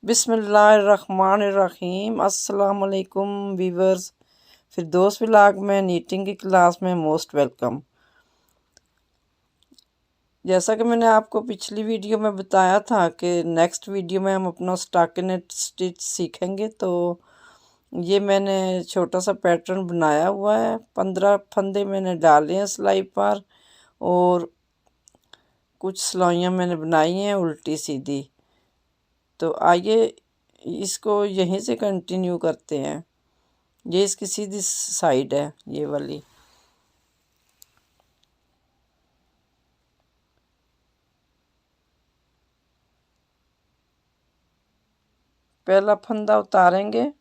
बिस्मिल्लाहिर्रहमानिर्रहीम। अस्सलाम वालेकुम वीवर्स। फिरदौस व्लॉग में नीटिंग की क्लास में मोस्ट वेलकम। जैसा कि मैंने आपको पिछली वीडियो में बताया था कि नेक्स्ट वीडियो में हम अपना स्टॉकिनेट स्टिच सीखेंगे, तो ये मैंने छोटा सा पैटर्न बनाया हुआ है। 15 फंदे मैंने डाले हैं सिलाई पर और कुछ सिलाइयाँ मैंने बनाई हैं उल्टी सीधी। तो आइए इसको यहीं से कंटिन्यू करते हैं। ये इसकी सीधी साइड है, ये वाली। पहला फंदा उतारेंगे।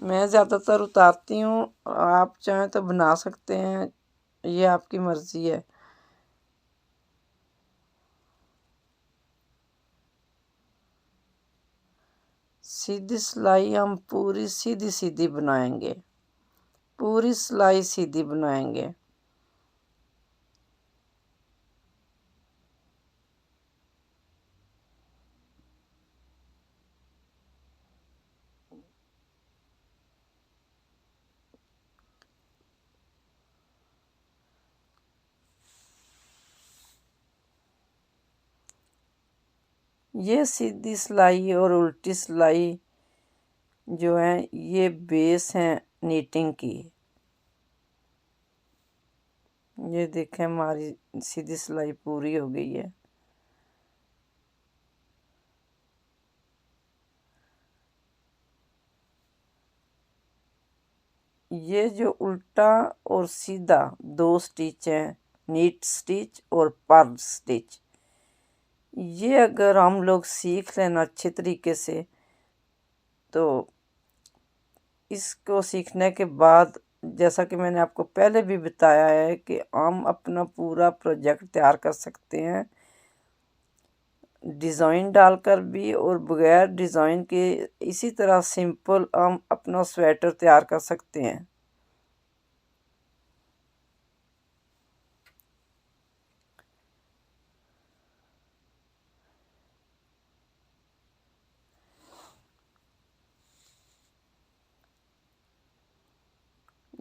मैं ज़्यादातर उतारती हूँ, आप चाहें तो बना सकते हैं, ये आपकी मर्ज़ी है। सीधी सिलाई हम पूरी सीधी सीधी बनाएंगे, पूरी सिलाई सीधी बनाएंगे। ये सीधी सिलाई और उल्टी सिलाई जो है ये बेस है नीटिंग की। ये देखें हमारी सीधी सिलाई पूरी हो गई है। ये जो उल्टा और सीधा दो स्टिच हैं, नीट स्टिच और पर्ल स्टिच, ये अगर हम लोग सीख लें अच्छे तरीके से, तो इसको सीखने के बाद जैसा कि मैंने आपको पहले भी बताया है कि हम अपना पूरा प्रोजेक्ट तैयार कर सकते हैं, डिज़ाइन डालकर भी और बगैर डिज़ाइन के। इसी तरह सिंपल हम अपना स्वेटर तैयार कर सकते हैं।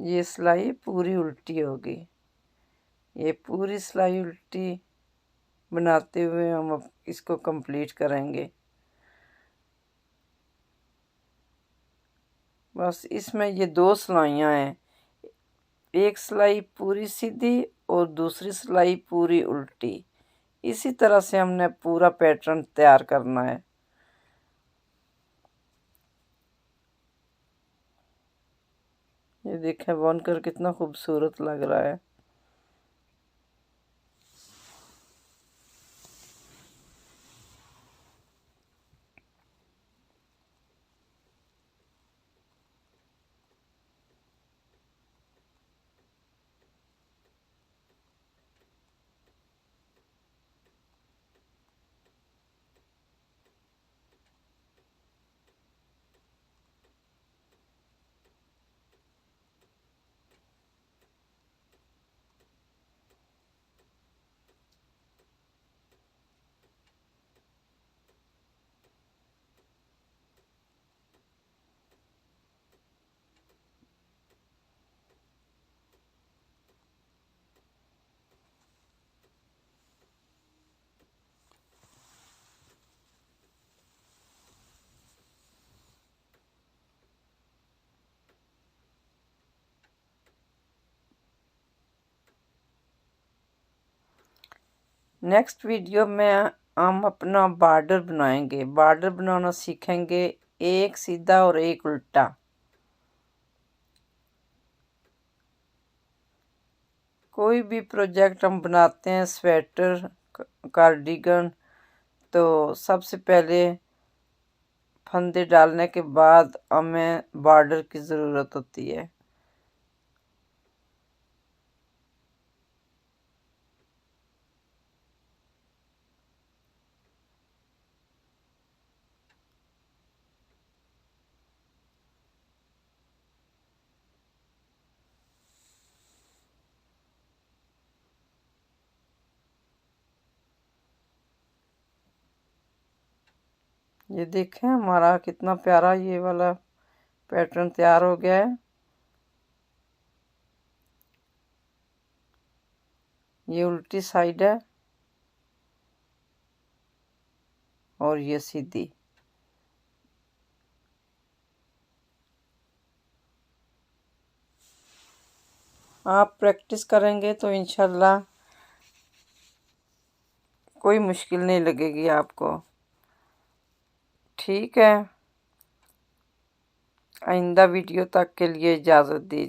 ये सिलाई पूरी उल्टी होगी। ये पूरी सिलाई उल्टी बनाते हुए हम अब इसको कंप्लीट करेंगे। बस इसमें ये दो सिलाइयाँ हैं, एक सिलाई पूरी सीधी और दूसरी सिलाई पूरी उल्टी। इसी तरह से हमने पूरा पैटर्न तैयार करना है। ये देखें बनकर कितना खूबसूरत लग रहा है। नेक्स्ट वीडियो में हम अपना बॉर्डर बनाएंगे, बॉर्डर बनाना सीखेंगे, एक सीधा और एक उल्टा। कोई भी प्रोजेक्ट हम बनाते हैं, स्वेटर, कार्डिगन, तो सबसे पहले फंदे डालने के बाद हमें बॉर्डर की ज़रूरत होती है। ये देखें हमारा कितना प्यारा ये वाला पैटर्न तैयार हो गया है। ये उल्टी साइड है और ये सीधी। आप प्रैक्टिस करेंगे तो इंशाल्लाह कोई मुश्किल नहीं लगेगी आपको। ठीक है, आइंदा वीडियो तक के लिए इजाज़त दीजिए।